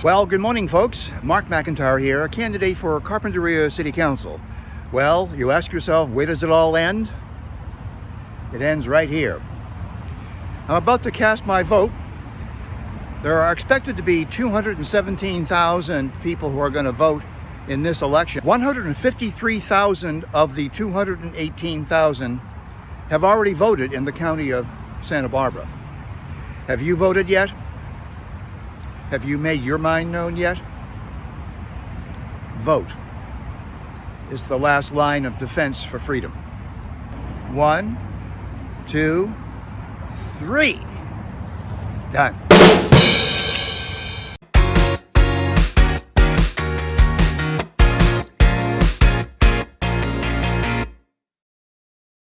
Well, good morning, folks. Mark McIntire here, a candidate for Carpinteria City Council. Well, you ask yourself, where does it all end? It ends right here. I'm about to cast my vote. There are expected to be 217,000 people who are going to vote in this election. 153,000 of the 218,000 have already voted in the county of Santa Barbara. Have you voted yet? Have you made your mind known yet? Vote is the last line of defense for freedom. 1, 2, 3. Done.